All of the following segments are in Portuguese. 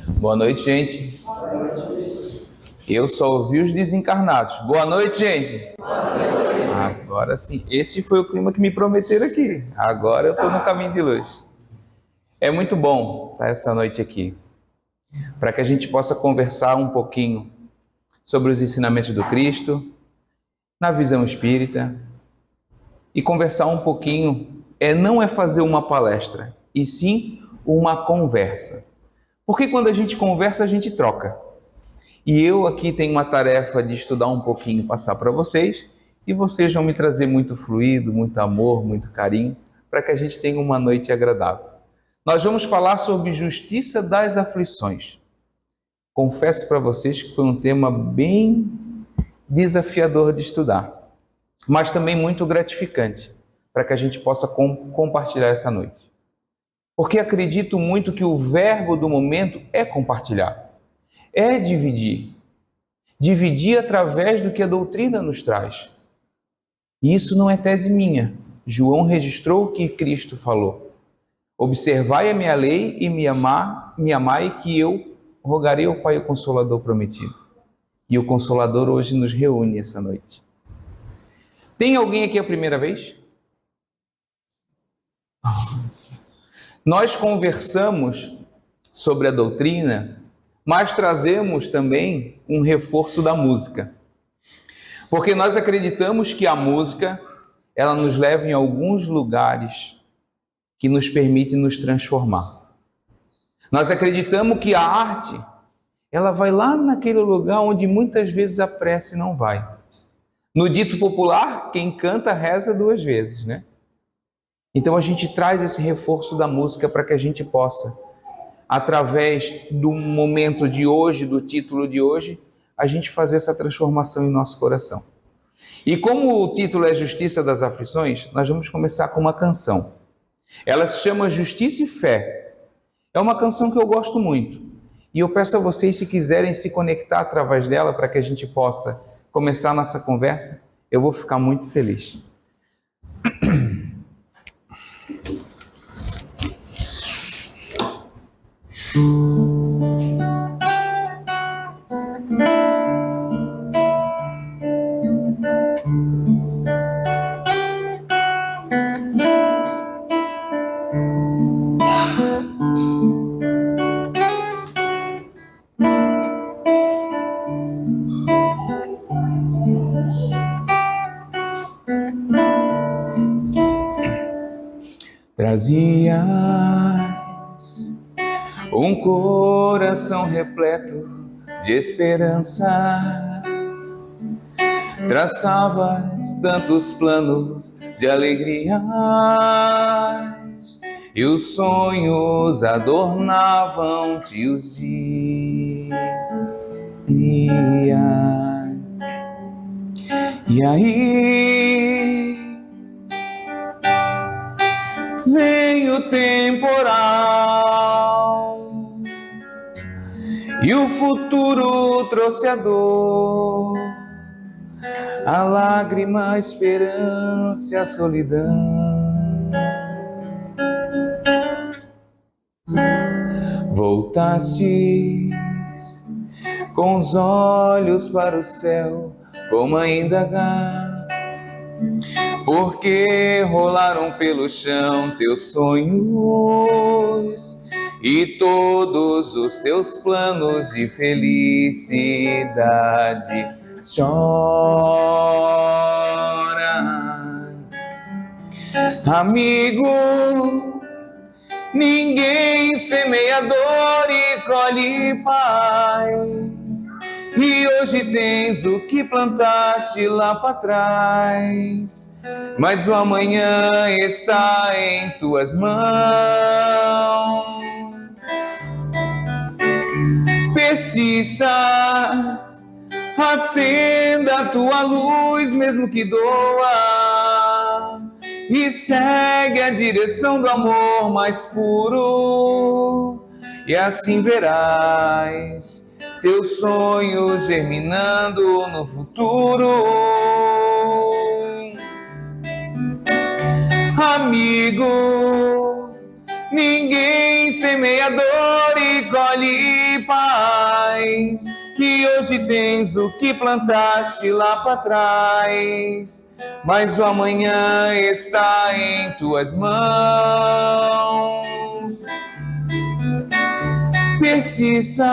Boa noite, gente. Eu só ouvi os desencarnados. Boa noite, gente. Agora sim, esse foi o clima que me prometeram aqui. Agora eu estou no caminho de luz. É muito bom estar essa noite aqui, para que a gente possa conversar um pouquinho sobre os ensinamentos do Cristo, na visão espírita, e conversar um pouquinho, não é fazer uma palestra, e sim uma conversa. Porque quando a gente conversa, a gente troca. E eu aqui tenho uma tarefa de estudar um pouquinho, passar para vocês, e vocês vão me trazer muito fluido, muito amor, muito carinho, para que a gente tenha uma noite agradável. Nós vamos falar sobre justiça das aflições. Confesso para vocês que foi um tema bem desafiador de estudar, mas também muito gratificante, para que a gente possa compartilhar essa noite. Porque acredito muito que o verbo do momento é compartilhar, é dividir. Dividir através do que a doutrina nos traz. E isso não é tese minha. João registrou o que Cristo falou. Observai a minha lei e me amai, que eu rogarei ao Pai o Consolador prometido. E o Consolador hoje nos reúne essa noite. Tem alguém aqui a primeira vez? Nós conversamos sobre a doutrina, mas trazemos também um reforço da música. Porque nós acreditamos que a música, ela nos leva em alguns lugares que nos permite nos transformar. Nós acreditamos que a arte, ela vai lá naquele lugar onde muitas vezes a prece não vai. No dito popular, quem canta reza duas vezes, né? Então a gente traz esse reforço da música para que a gente possa, através do momento de hoje, do título de hoje, a gente fazer essa transformação em nosso coração. E como o título é Justiça das Aflições, nós vamos começar com uma canção. Ela se chama Justiça e Fé. É uma canção que eu gosto muito. E eu peço a vocês, se quiserem se conectar através dela, para que a gente possa começar a nossa conversa, eu vou ficar muito feliz. Trazias um coração repleto de esperanças, traçavas tantos planos de alegrias, e os sonhos adornavam-te os dias. E aí vem o temporal e o futuro trouxe a dor, a lágrima, a esperança e a solidão. Voltastes com os olhos para o céu, como a indagar, porque rolaram pelo chão teus sonhos e todos os teus planos de felicidade. Chora, amigo, ninguém semeia dor e colhe paz. E hoje tens o que plantaste lá para trás, mas o amanhã está em tuas mãos. Persistas, acenda a tua luz, mesmo que doa, e segue a direção do amor mais puro, e assim verás teus sonhos germinando no futuro. Amigo, ninguém semeia dor e colhe que hoje tens o que plantaste lá para trás, mas o amanhã está em tuas mãos. Persistas,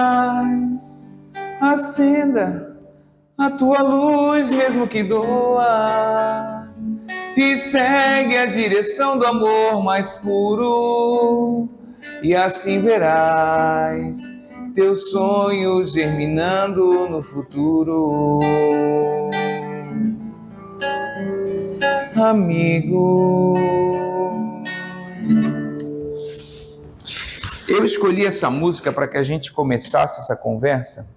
acenda a tua luz, mesmo que doa, e segue a direção do amor mais puro, e assim verás teus sonhos germinando no futuro. Amigo, eu escolhi essa música para que a gente começasse essa conversa,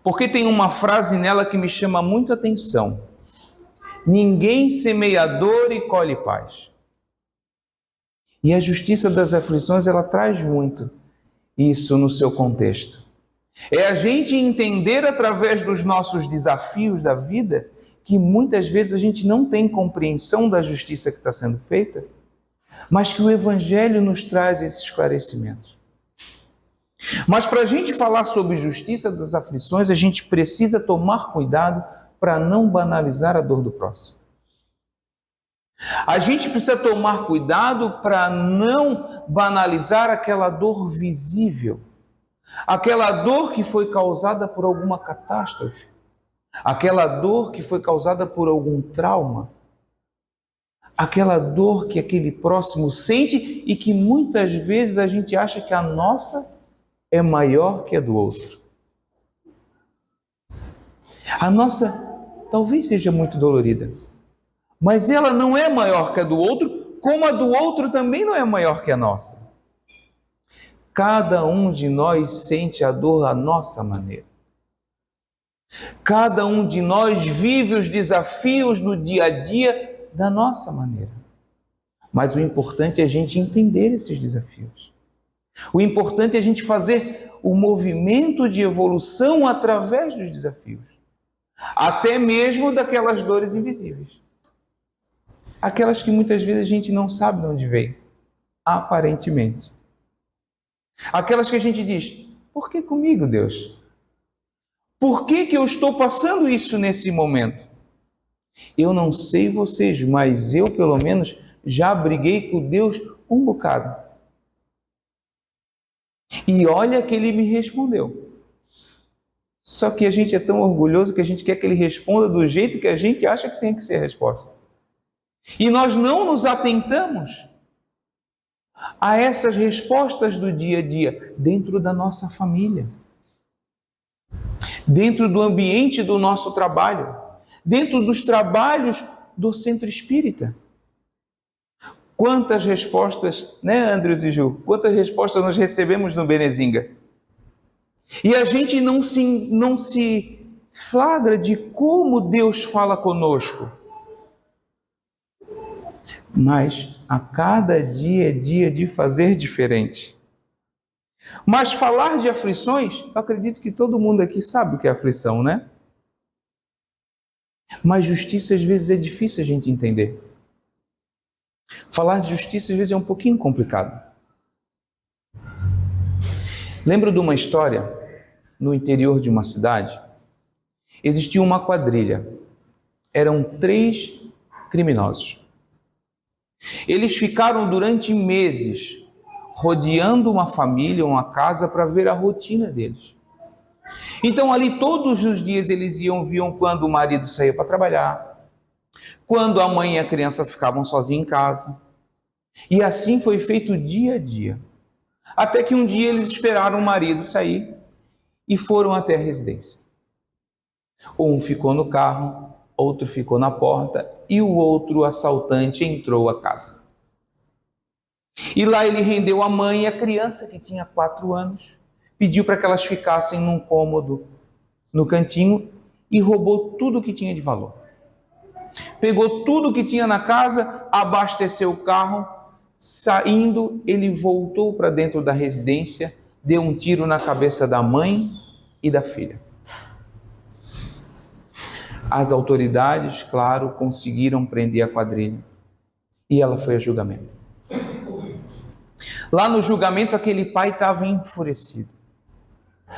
porque tem uma frase nela que me chama muita atenção. Ninguém semeia dor e colhe paz. E a justiça das aflições, ela traz muito isso no seu contexto. É a gente entender através dos nossos desafios da vida que muitas vezes a gente não tem compreensão da justiça que está sendo feita, mas que o Evangelho nos traz esse esclarecimento. Mas para a gente falar sobre justiça das aflições, a gente precisa tomar cuidado para não banalizar a dor do próximo. A gente precisa tomar cuidado para não banalizar aquela dor visível, aquela dor que foi causada por alguma catástrofe, aquela dor que foi causada por algum trauma, aquela dor que aquele próximo sente e que muitas vezes a gente acha que a nossa é maior que a do outro. A nossa talvez seja muito dolorida, mas ela não é maior que a do outro, como a do outro também não é maior que a nossa. Cada um de nós sente a dor à nossa maneira. Cada um de nós vive os desafios do dia a dia da nossa maneira. Mas o importante é a gente entender esses desafios. O importante é a gente fazer o movimento de evolução através dos desafios. Até mesmo daquelas dores invisíveis. Aquelas que muitas vezes a gente não sabe de onde veio, aparentemente. Aquelas que a gente diz, por que comigo, Deus? Por que eu estou passando isso nesse momento? Eu não sei vocês, mas eu pelo menos já briguei com Deus um bocado. E olha que Ele me respondeu. Só que a gente é tão orgulhoso que a gente quer que Ele responda do jeito que a gente acha que tem que ser a resposta. E nós não nos atentamos a essas respostas do dia a dia dentro da nossa família, dentro do ambiente do nosso trabalho, dentro dos trabalhos do centro espírita. Quantas respostas, né, Andrews e Ju? Quantas respostas nós recebemos no Benezinga? E a gente não se flagra de como Deus fala conosco. Mas a cada dia é dia de fazer diferente. Mas falar de aflições, eu acredito que todo mundo aqui sabe o que é aflição, né? Mas justiça às vezes é difícil a gente entender. Falar de justiça às vezes é um pouquinho complicado. Lembro de uma história no interior de uma cidade. Existia uma quadrilha. Eram 3 criminosos. Eles ficaram durante meses rodeando uma família, uma casa, para ver a rotina deles. Então ali todos os dias eles viam quando o marido saía para trabalhar, quando a mãe e a criança ficavam sozinhos em casa. E assim foi feito dia a dia. Até que um dia eles esperaram o marido sair e foram até a residência. Um ficou no carro, outro ficou na porta e o outro assaltante entrou à casa. E lá ele rendeu a mãe e a criança, que tinha 4 anos, pediu para que elas ficassem num cômodo no cantinho e roubou tudo que tinha de valor. Pegou tudo que tinha na casa, abasteceu o carro, saindo, ele voltou para dentro da residência, deu um tiro na cabeça da mãe e da filha. As autoridades, claro, conseguiram prender a quadrilha e ela foi a julgamento. Lá no julgamento, aquele pai estava enfurecido.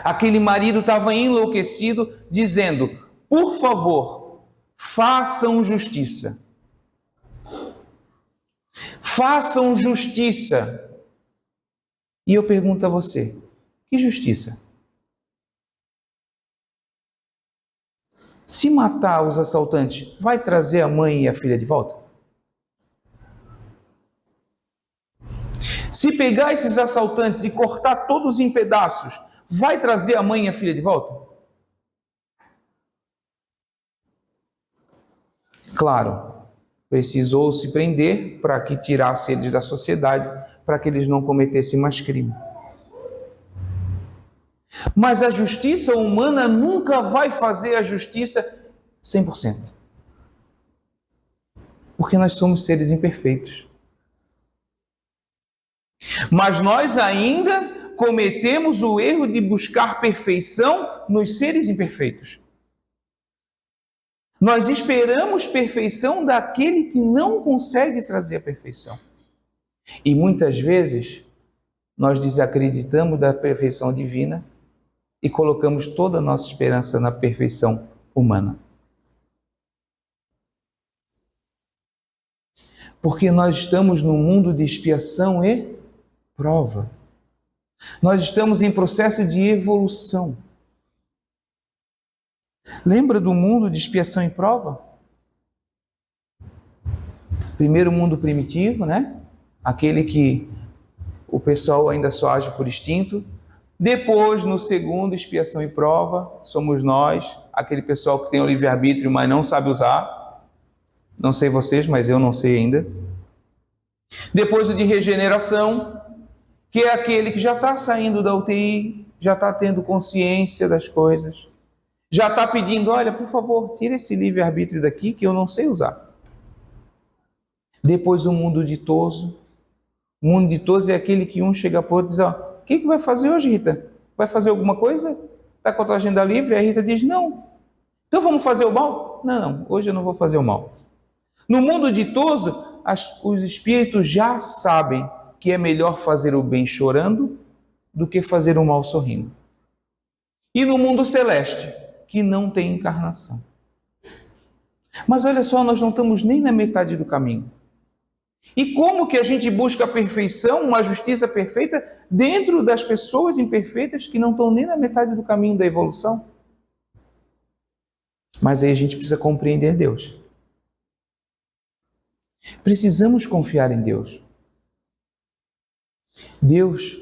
Aquele marido estava enlouquecido, dizendo: por favor, façam justiça. Façam justiça. E eu pergunto a você: que justiça? Se matar os assaltantes, vai trazer a mãe e a filha de volta? Se pegar esses assaltantes e cortar todos em pedaços, vai trazer a mãe e a filha de volta? Claro, precisou se prender para que tirasse eles da sociedade, para que eles não cometessem mais crime. Mas a justiça humana nunca vai fazer a justiça 100%. Porque nós somos seres imperfeitos. Mas nós ainda cometemos o erro de buscar perfeição nos seres imperfeitos. Nós esperamos perfeição daquele que não consegue trazer a perfeição. E muitas vezes nós desacreditamos da perfeição divina e colocamos toda a nossa esperança na perfeição humana. Porque nós estamos num mundo de expiação e prova. Nós estamos em processo de evolução. Lembra do mundo de expiação e prova? Primeiro mundo primitivo, né? Aquele que o pessoal ainda só age por instinto. Depois, no segundo, expiação e prova, somos nós, aquele pessoal que tem o livre-arbítrio, mas não sabe usar. Não sei vocês, mas eu não sei ainda. Depois o de regeneração, que é aquele que já está saindo da UTI, já está tendo consciência das coisas, já está pedindo: olha, por favor, tira esse livre-arbítrio daqui que eu não sei usar. Depois o mundo ditoso. O mundo ditoso é aquele que um chega para o outro e diz: ó, o que vai fazer hoje, Rita? Vai fazer alguma coisa? Está com a tua agenda livre? Aí a Rita diz: não. Então vamos fazer o mal? Não, hoje eu não vou fazer o mal. No mundo ditoso, os espíritos já sabem que é melhor fazer o bem chorando do que fazer o mal sorrindo. E no mundo celeste, que não tem encarnação. Mas olha só, nós não estamos nem na metade do caminho. E como que a gente busca a perfeição, uma justiça perfeita, dentro das pessoas imperfeitas que não estão nem na metade do caminho da evolução? Mas aí a gente precisa compreender Deus. Precisamos confiar em Deus. Deus,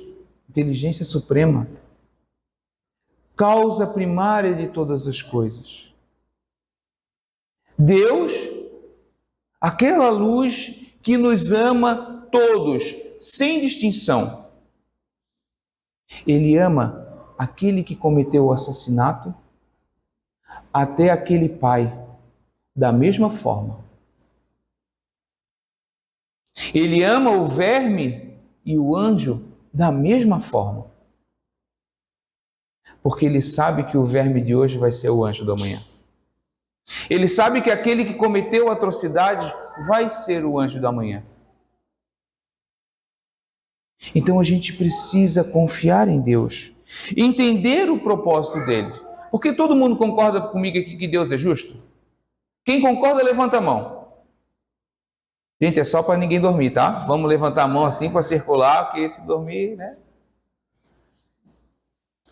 inteligência suprema, causa primária de todas as coisas. Deus, aquela luz que nos ama todos, sem distinção. Ele ama aquele que cometeu o assassinato, até aquele pai, da mesma forma. Ele ama o verme e o anjo da mesma forma. Porque ele sabe que o verme de hoje vai ser o anjo do amanhã. Ele sabe que aquele que cometeu atrocidades vai ser o anjo da manhã. Então a gente precisa confiar em Deus, entender o propósito dele. Porque todo mundo concorda comigo aqui que Deus é justo? Quem concorda, levanta a mão. Gente, é só para ninguém dormir, tá? Vamos levantar a mão assim para circular, porque se dormir, né?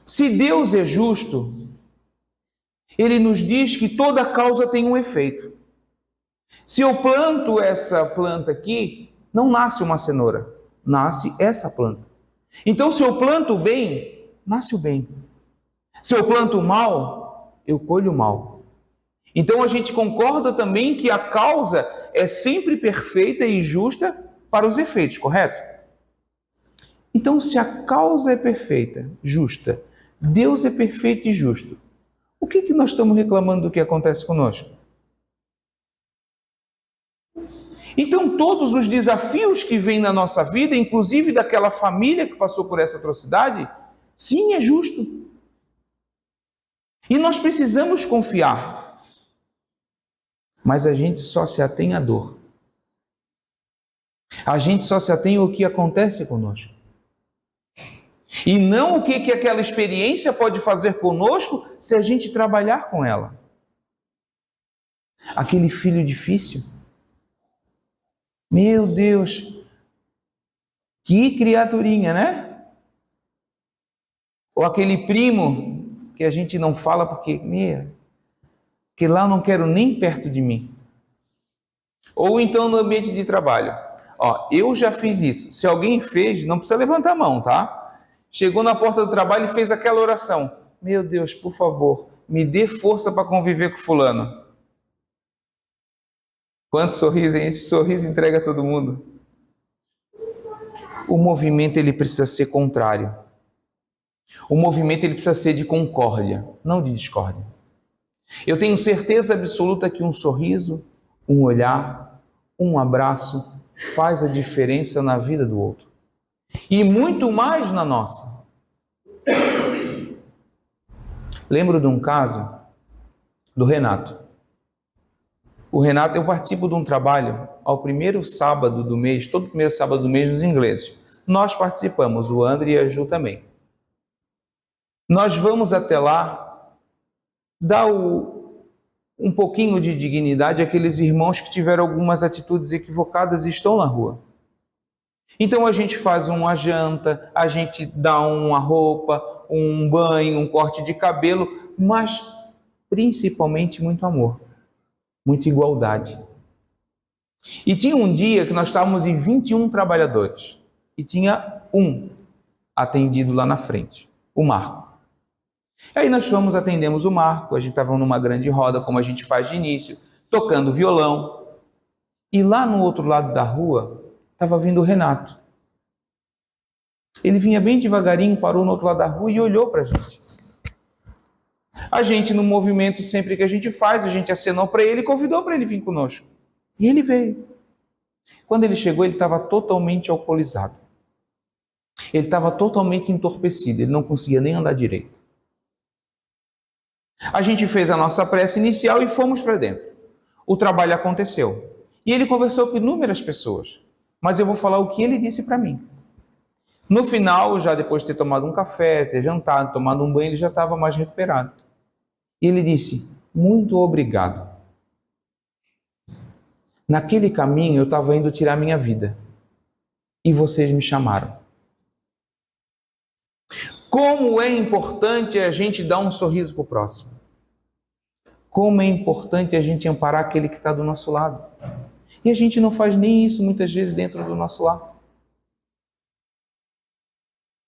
Se Deus é justo, Ele nos diz que toda causa tem um efeito. Se eu planto essa planta aqui, não nasce uma cenoura, nasce essa planta. Então, se eu planto o bem, nasce o bem. Se eu planto o mal, eu colho o mal. Então, a gente concorda também que a causa é sempre perfeita e justa para os efeitos, correto? Então, se a causa é perfeita, justa, Deus é perfeito e justo, o que nós estamos reclamando do que acontece conosco? Então, todos os desafios que vêm na nossa vida, inclusive daquela família que passou por essa atrocidade, sim, é justo. E nós precisamos confiar. Mas a gente só se atém à dor. A gente só se atém ao que acontece conosco. E não o que aquela experiência pode fazer conosco se a gente trabalhar com ela. Aquele filho difícil. Meu Deus, que criaturinha, né? Ou aquele primo que a gente não fala porque lá eu não quero nem perto de mim. Ou então no ambiente de trabalho. Ó, eu já fiz isso. Se alguém fez, não precisa levantar a mão, tá? Chegou na porta do trabalho e fez aquela oração. Meu Deus, por favor, me dê força para conviver com fulano. Quanto sorriso, hein? Esse sorriso entrega a todo mundo. O movimento ele precisa ser contrário. O movimento ele precisa ser de concórdia, não de discórdia. Eu tenho certeza absoluta que um sorriso, um olhar, um abraço faz a diferença na vida do outro. E muito mais na nossa. Lembro de um caso do Renato. O Renato, eu participo de um trabalho ao primeiro sábado do mês, todo primeiro sábado do mês dos ingleses. Nós participamos, o André e a Ju também. Nós vamos até lá dar um pouquinho de dignidade àqueles irmãos que tiveram algumas atitudes equivocadas e estão na rua. Então a gente faz uma janta, a gente dá uma roupa, um banho, um corte de cabelo, mas principalmente muito amor, muita igualdade. E tinha um dia que nós estávamos em 21 trabalhadores e tinha um atendido lá na frente, o Marco. E aí nós fomos, atendemos o Marco, a gente estava numa grande roda, como a gente faz de início, tocando violão. E lá no outro lado da rua, estava vindo o Renato. Ele vinha bem devagarinho, parou no outro lado da rua e olhou para a gente. A gente, no movimento sempre que a gente faz, a gente acenou para ele e convidou para ele vir conosco. E ele veio. Quando ele chegou, ele estava totalmente alcoolizado. Ele estava totalmente entorpecido, ele não conseguia nem andar direito. A gente fez a nossa prece inicial e fomos para dentro. O trabalho aconteceu. E ele conversou com inúmeras pessoas. Mas eu vou falar o que ele disse para mim. No final, já depois de ter tomado um café, ter jantado, tomado um banho, ele já estava mais recuperado. E ele disse, muito obrigado. Naquele caminho eu estava indo tirar minha vida. E vocês me chamaram. Como é importante a gente dar um sorriso para o próximo. Como é importante a gente amparar aquele que está do nosso lado. E a gente não faz nem isso muitas vezes dentro do nosso lar.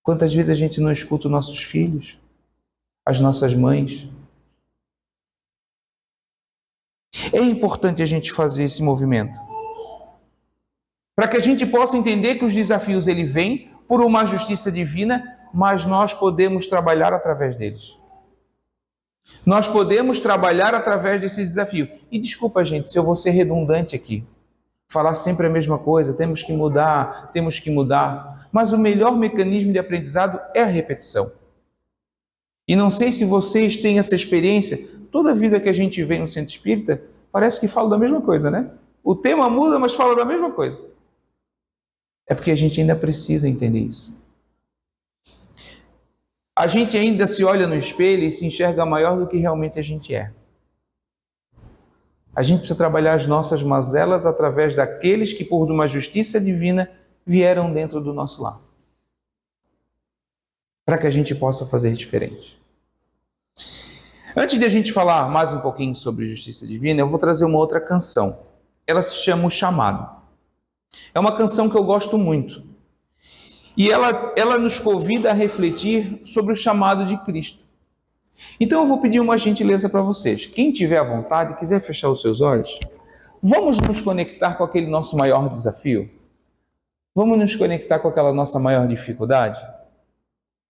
Quantas vezes a gente não escuta os nossos filhos, as nossas mães. É importante a gente fazer esse movimento. Para que a gente possa entender que os desafios ele vêm por uma justiça divina, mas nós podemos trabalhar através deles. Nós podemos trabalhar através desse desafio. E desculpa, gente, se eu vou ser redundante aqui. Falar sempre a mesma coisa, temos que mudar. Mas o melhor mecanismo de aprendizado é a repetição. E não sei se vocês têm essa experiência, toda vida que a gente vem no centro espírita, parece que fala da mesma coisa, né? O tema muda, mas fala da mesma coisa. É porque a gente ainda precisa entender isso. A gente ainda se olha no espelho e se enxerga maior do que realmente a gente é. A gente precisa trabalhar as nossas mazelas através daqueles que, por uma justiça divina, vieram dentro do nosso lar. Para que a gente possa fazer diferente. Antes de a gente falar mais um pouquinho sobre justiça divina, eu vou trazer uma outra canção. Ela se chama O Chamado. É uma canção que eu gosto muito. E ela nos convida a refletir sobre o chamado de Cristo. Então eu vou pedir uma gentileza para vocês. Quem tiver à vontade, quiser fechar os seus olhos, vamos nos conectar com aquele nosso maior desafio? Vamos nos conectar com aquela nossa maior dificuldade?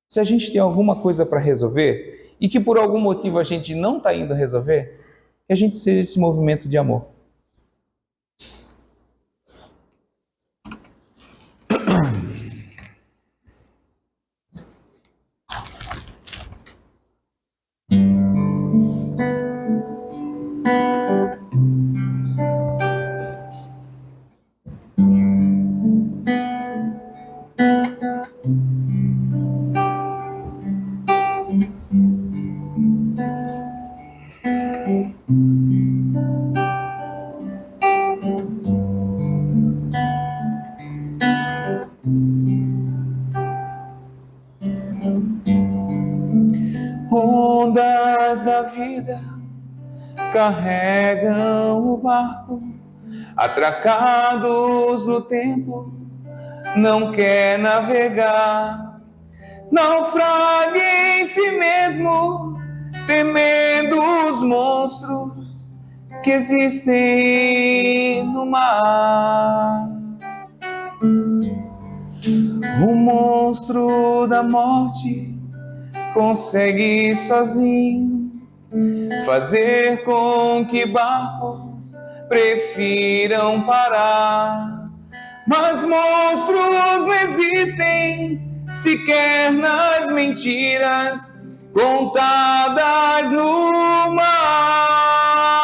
Se a gente tem alguma coisa para resolver e que por algum motivo a gente não está indo resolver, que a gente seja esse movimento de amor. Ondas da vida carregam o barco, atracados no tempo, não quer navegar. Naufraga em si mesmo, temendo os monstros que existem no mar. O monstro da morte consegue sozinho fazer com que barcos prefiram parar. Mas monstros não existem sequer nas mentiras contadas no mar.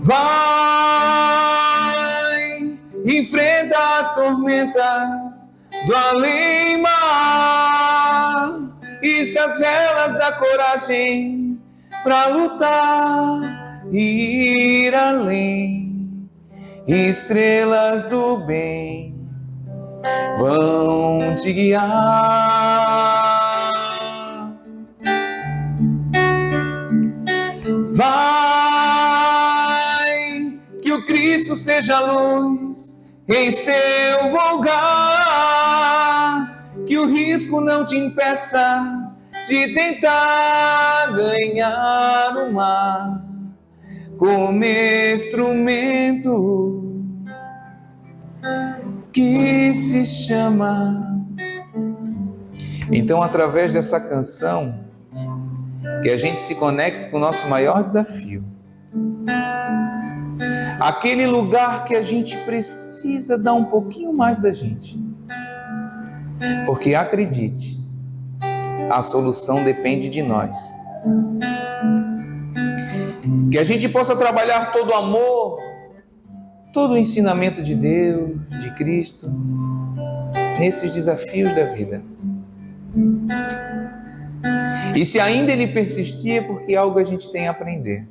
Vai, enfrenta as tormentas do além-mar, isso as velas da coragem pra lutar e ir além. Estrelas do bem vão te guiar. Vai, que o Cristo seja luz em seu vulgar, que o risco não te impeça de tentar ganhar o mar como instrumento que se chama. Então, através dessa canção, que a gente se conecte com o nosso maior desafio, aquele lugar que a gente precisa dar um pouquinho mais da gente, porque acredite, a solução depende de nós. Que a gente possa trabalhar todo o amor, todo o ensinamento de Deus, de Cristo, nesses desafios da vida. E se ainda ele persistir, é porque algo a gente tem a aprender.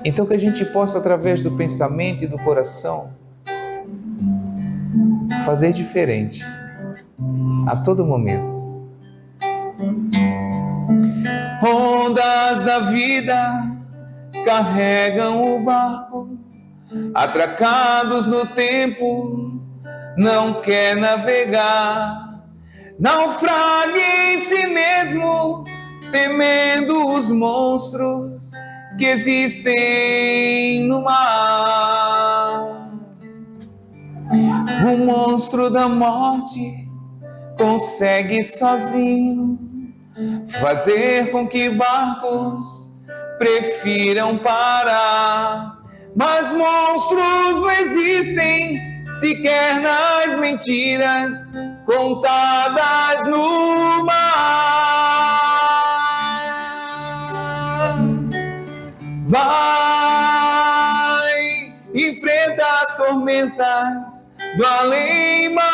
Então que a gente possa, através do pensamento e do coração, fazer diferente a todo momento. Ondas da vida carregam o barco, atracados no tempo, não quer navegar. Naufraga em si mesmo, temendo os monstros que existem no mar. O monstro da morte consegue sozinho fazer com que barcos prefiram parar. Mas monstros não existem sequer nas mentiras contadas no mar. Vai, enfrenta as tormentas do além-mar,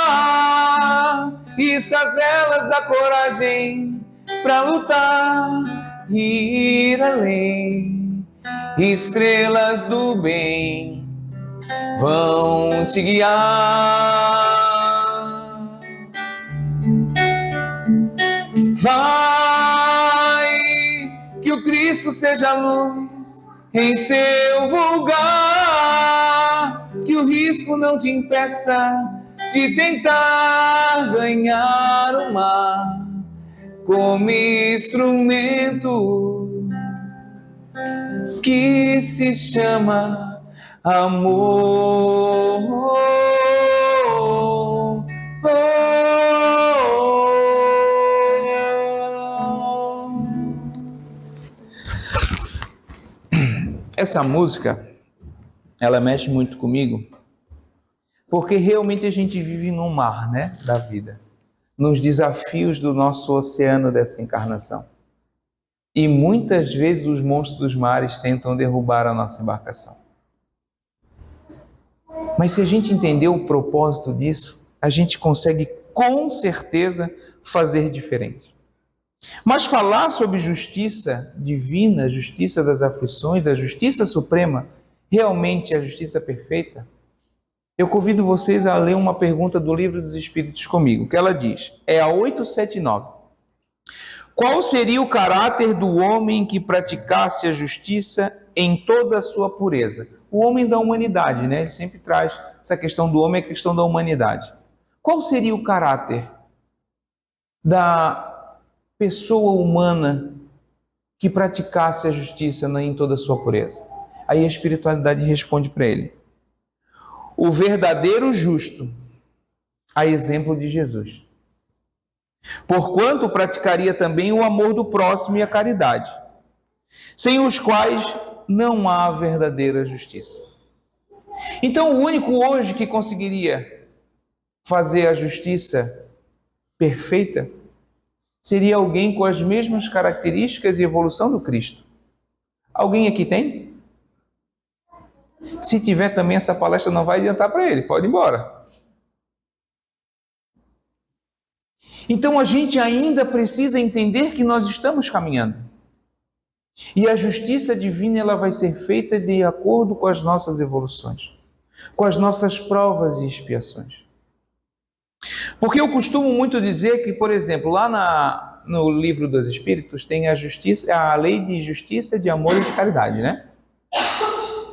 isso as velas da coragem pra lutar e ir além. Estrelas do bem vão te guiar. Vai, que o Cristo seja luz em seu vulgar, que o risco não te impeça de tentar ganhar o mar como instrumento que se chama amor. Essa música, ela mexe muito comigo, porque realmente a gente vive num mar, né, da vida, nos desafios do nosso oceano dessa encarnação. E muitas vezes os monstros dos mares tentam derrubar a nossa embarcação. Mas se a gente entender o propósito disso, a gente consegue com certeza fazer diferente. Mas falar sobre justiça divina, justiça das aflições, a justiça suprema, realmente a justiça perfeita, Eu convido vocês a ler uma pergunta do Livro dos Espíritos comigo, que ela diz, é a 879. Qual seria o caráter do homem que praticasse a justiça em toda a sua pureza? O homem da humanidade, né? Ele sempre traz essa questão do homem, a questão da humanidade. Qual seria o caráter da pessoa humana que praticasse a justiça em toda a sua pureza? Aí a espiritualidade responde para ele. O verdadeiro justo, a exemplo de Jesus. Porquanto praticaria também o amor do próximo e a caridade, sem os quais não há verdadeira justiça. Então, o único hoje que conseguiria fazer a justiça perfeita seria alguém com as mesmas características e evolução do Cristo. Alguém aqui tem? Se tiver também, essa palestra não vai adiantar para ele, pode ir embora. Então a gente ainda precisa entender que nós estamos caminhando. E a justiça divina ela vai ser feita de acordo com as nossas evoluções, com as nossas provas e expiações. Porque eu costumo muito dizer que, por exemplo, lá no Livro dos Espíritos tem a lei de justiça, de amor e de caridade, né?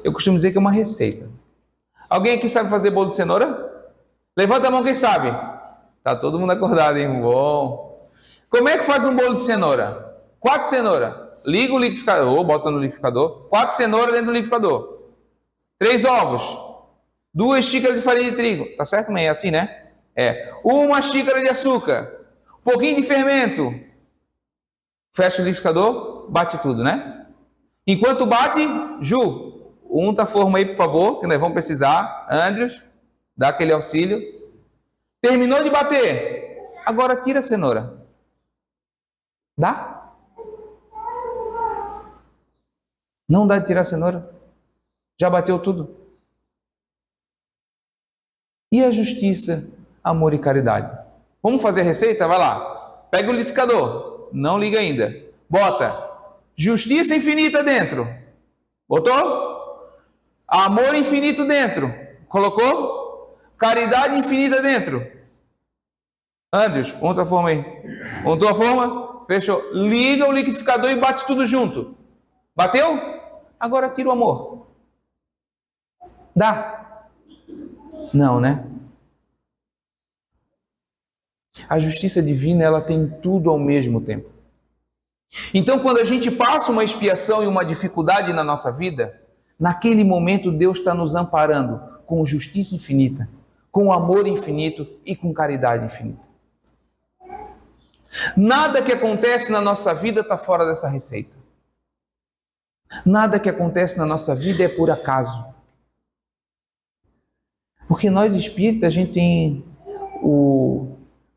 Eu costumo dizer que é uma receita. Alguém aqui sabe fazer bolo de cenoura? Levanta a mão quem sabe. Tá todo mundo acordado, hein? Bom. Como é que faz um bolo de cenoura? 4 cenouras. Liga o liquidificador, bota no liquidificador. 4 cenouras dentro do liquidificador. 3 ovos. 2 xícaras de farinha de trigo. Tá certo, mãe? É assim, né? É. 1 xícara de açúcar. Um pouquinho de fermento. Fecha o liquidificador, bate tudo, né? Enquanto bate, Ju, unta a forma aí, por favor, que nós vamos precisar. Andrews, dá aquele auxílio. Terminou de bater. Agora tira a cenoura. Dá? Não dá de tirar a cenoura? Já bateu tudo? E a justiça, amor e caridade? Vamos fazer a receita? Vai lá. Pega o liquidificador. Não liga ainda. Bota justiça infinita dentro. Botou? Amor infinito dentro. Colocou? Caridade infinita dentro. Andrews, unta a forma aí. Untou a forma? Fechou. Liga o liquidificador e bate tudo junto. Bateu? Agora tira o amor. Dá? Não, né? A justiça divina, ela tem tudo ao mesmo tempo. Então, quando a gente passa uma expiação e uma dificuldade na nossa vida, naquele momento Deus está nos amparando com justiça infinita, com amor infinito e com caridade infinita. Nada que acontece na nossa vida está fora dessa receita. Nada que acontece na nossa vida é por acaso. Porque nós espíritas, a gente tem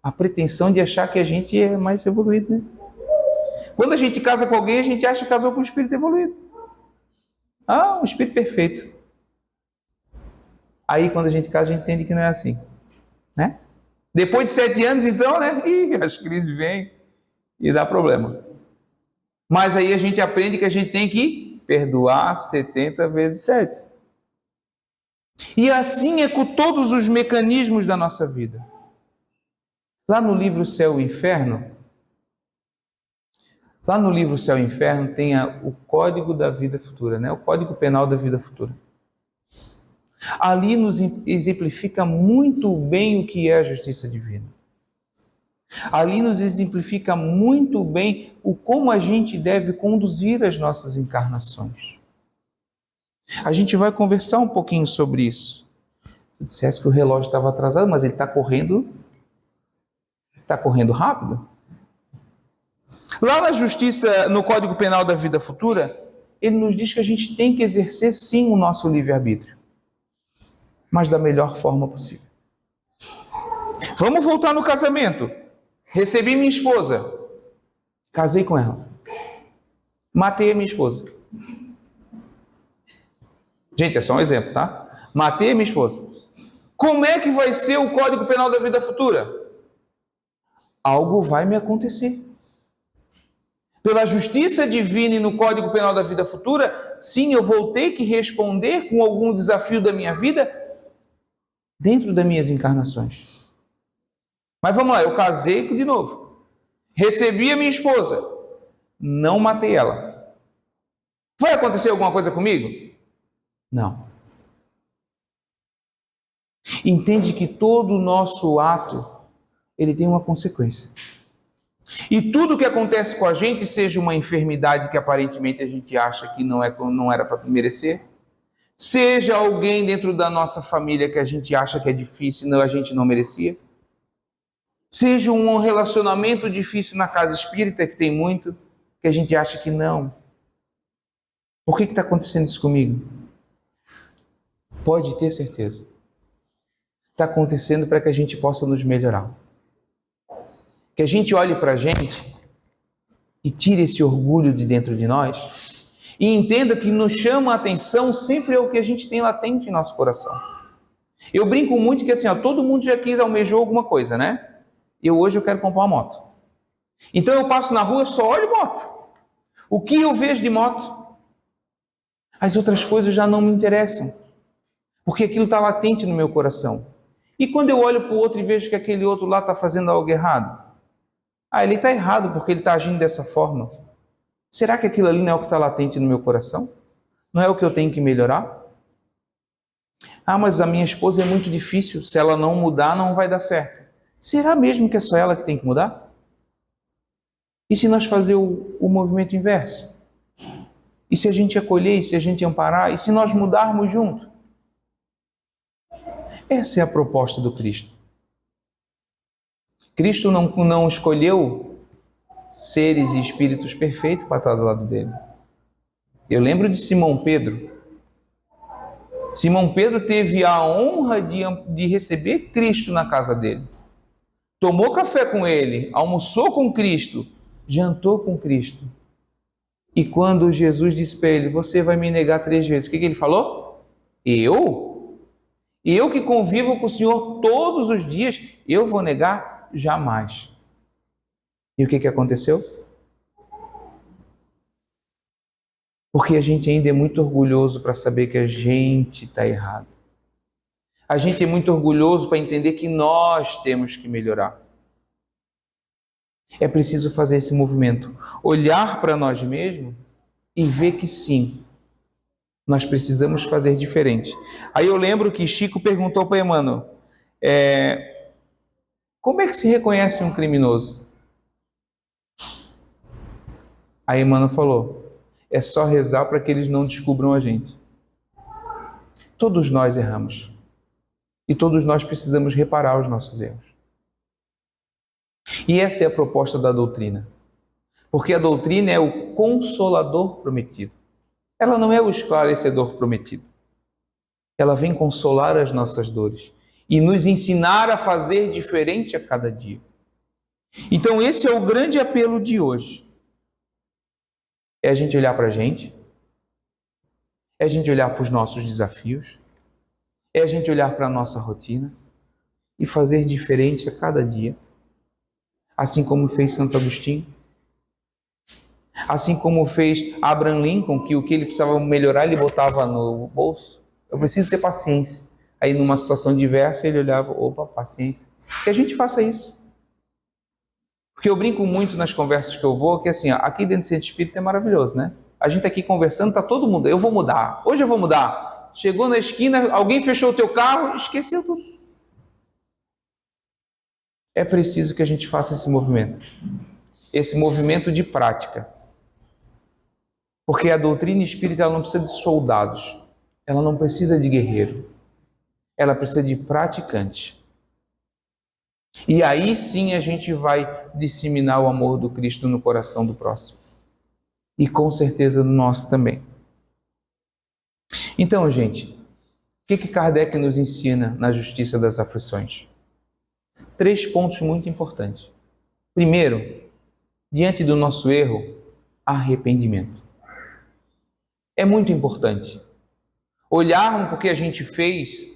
a pretensão de achar que a gente é mais evoluído, né? Quando a gente casa com alguém, a gente acha que casou com um espírito evoluído. Ah, um espírito perfeito. Aí, quando a gente casa, a gente entende que não é assim, né? Depois de 7 anos, então, né? As crises vêm e dá problema. Mas aí a gente aprende que a gente tem que perdoar 70 vezes 7. E assim é com todos os mecanismos da nossa vida. Lá no livro Céu e Inferno, tem o Código da Vida Futura, né? O Código Penal da Vida Futura. Ali nos exemplifica muito bem o que é a justiça divina. Ali nos exemplifica muito bem como a gente deve conduzir as nossas encarnações. A gente vai conversar um pouquinho sobre isso. Eu dissesse que o relógio estava atrasado, mas ele está correndo rápido. Lá na justiça, no Código Penal da Vida Futura, ele nos diz que a gente tem que exercer sim o nosso livre-arbítrio, mas da melhor forma possível. Vamos voltar no casamento. Recebi minha esposa, casei com ela, matei a minha esposa. Gente, é só um exemplo, tá? Matei a minha esposa. Como é que vai ser o Código Penal da Vida Futura? Algo vai me acontecer. Pela justiça divina e no Código Penal da Vida Futura, sim, eu vou ter que responder com algum desafio da minha vida dentro das minhas encarnações. Mas vamos lá, eu casei de novo. Recebi a minha esposa. Não matei ela. Vai acontecer alguma coisa comigo? Não. Entende que todo o nosso ato, ele tem uma consequência. E tudo que acontece com a gente, seja uma enfermidade que aparentemente a gente acha que não era para merecer, seja alguém dentro da nossa família que a gente acha que é difícil e a gente não merecia, seja um relacionamento difícil na casa espírita, que tem muito, que a gente acha que não. Por que está acontecendo isso comigo? Pode ter certeza. Está acontecendo para que a gente possa nos melhorar. Que a gente olhe para a gente e tire esse orgulho de dentro de nós e entenda que nos chama a atenção sempre é o que a gente tem latente em nosso coração. Eu brinco muito que assim, todo mundo já almejou alguma coisa, né? Hoje eu quero comprar uma moto. Então eu passo na rua, só olho moto. O que eu vejo de moto? As outras coisas já não me interessam, porque aquilo está latente no meu coração. E quando eu olho para o outro e vejo que aquele outro lá está fazendo algo errado, ele está errado porque ele está agindo dessa forma. Será que aquilo ali não é o que está latente no meu coração? Não é o que eu tenho que melhorar? Mas a minha esposa é muito difícil, se ela não mudar não vai dar certo. Será mesmo que é só ela que tem que mudar? E se nós fazer o movimento inverso? E se a gente acolher, e se a gente amparar, e se nós mudarmos junto? Essa é a proposta do Cristo. Cristo não escolheu seres e espíritos perfeitos para estar do lado dele. Eu lembro de Simão Pedro. Simão Pedro teve a honra de receber Cristo na casa dele. Tomou café com ele, almoçou com Cristo, jantou com Cristo. E quando Jesus disse para ele, você vai me negar 3 vezes, o que ele falou? Eu? Eu que convivo com o Senhor todos os dias, eu vou negar? Jamais. E o que aconteceu? Porque a gente ainda é muito orgulhoso para saber que a gente está errado. A gente é muito orgulhoso para entender que nós temos que melhorar. É preciso fazer esse movimento, olhar para nós mesmos e ver que sim, nós precisamos fazer diferente. Aí eu lembro que Chico perguntou para Emmanuel, como é que se reconhece um criminoso? Aí Emmanuel falou, é só rezar para que eles não descubram a gente. Todos nós erramos. E todos nós precisamos reparar os nossos erros. E essa é a proposta da doutrina. Porque a doutrina é o consolador prometido. Ela não é o esclarecedor prometido. Ela vem consolar as nossas dores e nos ensinar a fazer diferente a cada dia. Então esse é o grande apelo de hoje. É a gente olhar para a gente, é a gente olhar para os nossos desafios, é a gente olhar para a nossa rotina e fazer diferente a cada dia. Assim como fez Santo Agostinho, assim como fez Abraham Lincoln, que o que ele precisava melhorar ele botava no bolso. Eu preciso ter paciência. Aí numa situação diversa ele olhava, opa, paciência. Que a gente faça isso. Porque eu brinco muito nas conversas que eu vou, que assim, aqui dentro do Centro Espírita é maravilhoso, né? A gente aqui conversando, tá todo mundo, eu vou mudar, hoje eu vou mudar. Chegou na esquina, alguém fechou o teu carro, esqueceu tudo. É preciso que a gente faça esse movimento de prática. Porque a doutrina espírita ela não precisa de soldados, ela não precisa de guerreiro, ela precisa de praticante. E aí sim a gente vai disseminar o amor do Cristo no coração do próximo. E com certeza no nosso também. Então, gente, o que Kardec nos ensina na justiça das aflições? 3 pontos muito importantes. Primeiro, diante do nosso erro, arrependimento. É muito importante olharmos para o que a gente fez,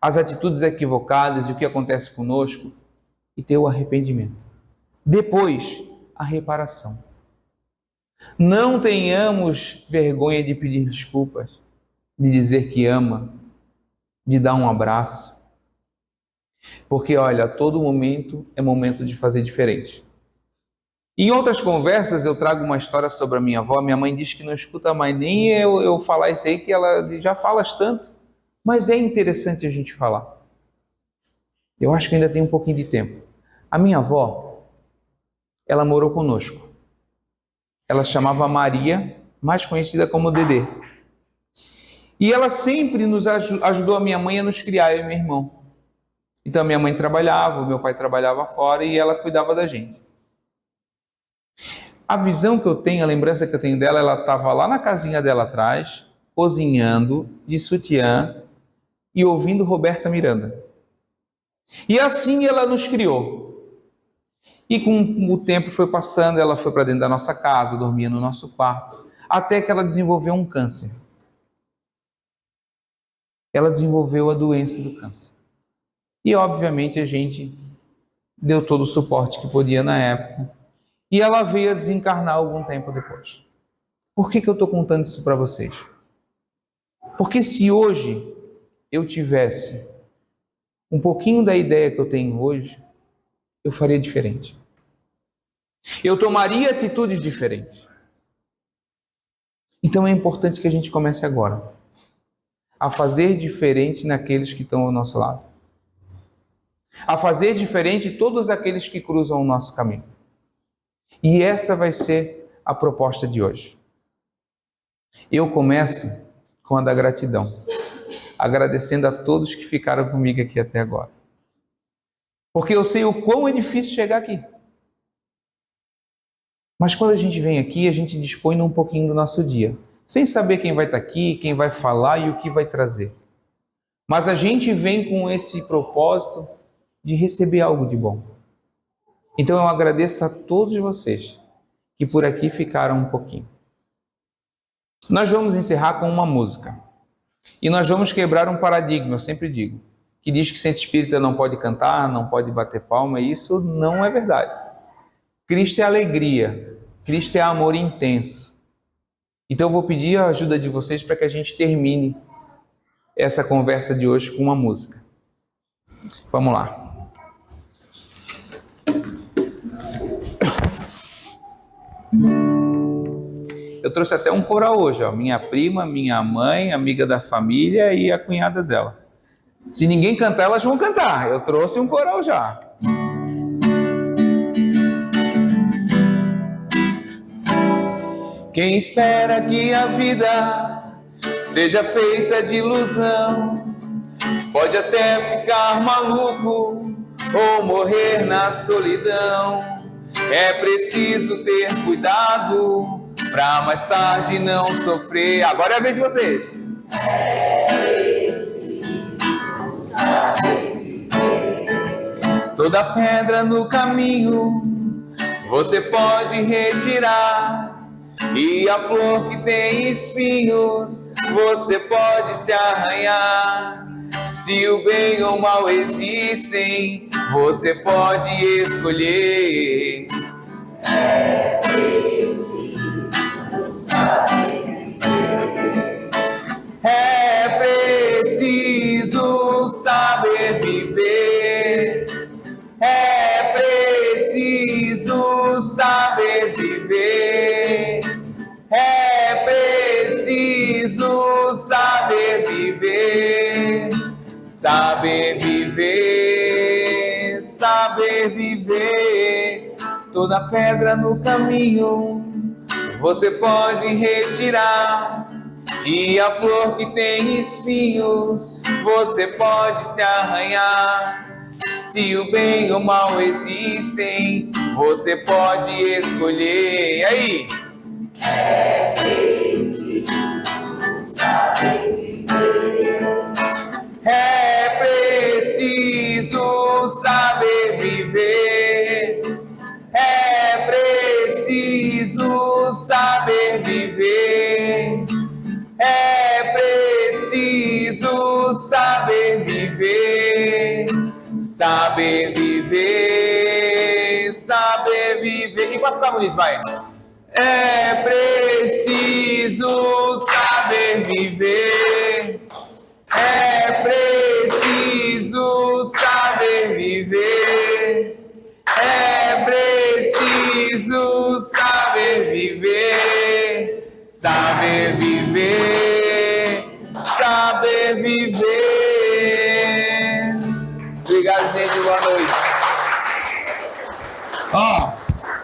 as atitudes equivocadas e o que acontece conosco e ter o arrependimento. Depois, a reparação. Não tenhamos vergonha de pedir desculpas, de dizer que ama, de dar um abraço, Porque, olha, a todo momento é momento de fazer diferente. Em outras conversas eu trago uma história sobre a minha avó. Minha mãe diz que não escuta mais nem eu falar isso aí, que ela diz, já falas tanto. Mas é interessante a gente falar. Eu acho que ainda tem um pouquinho de tempo. A minha avó, ela morou conosco. Ela chamava Maria, mais conhecida como Dedê. E ela sempre nos ajudou a minha mãe a nos criar, eu e meu irmão. Então minha mãe trabalhava, meu pai trabalhava fora e ela cuidava da gente. A visão que eu tenho, a lembrança que eu tenho dela, ela estava lá na casinha dela atrás, cozinhando, de sutiã e ouvindo Roberta Miranda. E assim ela nos criou. E com o tempo foi passando, ela foi para dentro da nossa casa, dormia no nosso quarto, até que ela desenvolveu um câncer. Ela desenvolveu a doença do câncer. E obviamente a gente deu todo o suporte que podia na época. E ela veio a desencarnar algum tempo depois. Por que eu estou contando isso para vocês? Porque se hoje eu tivesse um pouquinho da ideia que eu tenho hoje, eu faria diferente. Eu tomaria atitudes diferentes. Então é importante que a gente comece agora a fazer diferente naqueles que estão ao nosso lado. A fazer diferente todos aqueles que cruzam o nosso caminho. E essa vai ser a proposta de hoje. Eu começo com a da gratidão, agradecendo a todos que ficaram comigo aqui até agora. Porque eu sei o quão é difícil chegar aqui. Mas quando a gente vem aqui, a gente dispõe num pouquinho do nosso dia, sem saber quem vai estar aqui, quem vai falar e o que vai trazer. Mas a gente vem com esse propósito de receber algo de bom. Então eu agradeço a todos vocês que por aqui ficaram um pouquinho. Nós vamos encerrar com uma música. E nós vamos quebrar um paradigma, eu sempre digo, que diz que centro espírita não pode cantar, não pode bater palma, e isso não é verdade. Cristo é alegria, Cristo é amor intenso. Então eu vou pedir a ajuda de vocês para que a gente termine essa conversa de hoje com uma música. Vamos lá. Eu trouxe até um coral hoje, ó. Minha prima, minha mãe, amiga da família e a cunhada dela. Se ninguém cantar, elas vão cantar. Eu trouxe um coral já. Quem espera que a vida seja feita de ilusão, pode até ficar maluco ou morrer na solidão. É preciso ter cuidado pra mais tarde não sofrer. Agora é a vez de vocês. É preciso saber viver. Toda pedra no caminho você pode retirar, e a flor que tem espinhos você pode se arranhar. Se o bem ou o mal existem, você pode escolher. É preciso saber viver. É preciso saber viver. É preciso saber viver. É preciso saber viver. Saber viver, saber viver. Toda pedra no caminho você pode retirar, e a flor que tem espinhos você pode se arranhar. Se o bem ou o mal existem, você pode escolher. E aí? É preciso saber viver. É preciso saber viver. É preciso saber viver. É preciso saber viver. Saber viver, saber viver. E para ficar bonito, vai. É preciso saber viver. É preciso saber viver. É preciso saber viver, saber viver, saber viver. Obrigado, gente. Boa noite. Ó,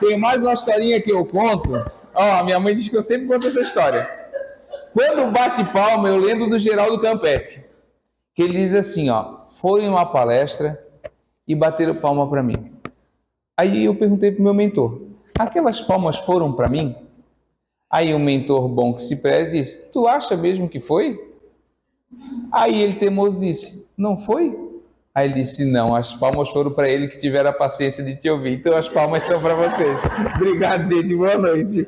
tem mais uma historinha que eu conto. Ó, minha mãe diz que eu sempre conto essa história. Quando bate palma, eu lembro do Geraldo Campetti, que ele diz assim, ó, foi em uma palestra e bateram palma para mim. Aí eu perguntei para o meu mentor, aquelas palmas foram para mim? Aí o mentor bom que se preze disse, tu acha mesmo que foi? Aí ele teimoso disse, não foi? Aí ele disse, não, as palmas foram para ele que tiveram a paciência de te ouvir, então as palmas são para vocês. Obrigado, gente, boa noite.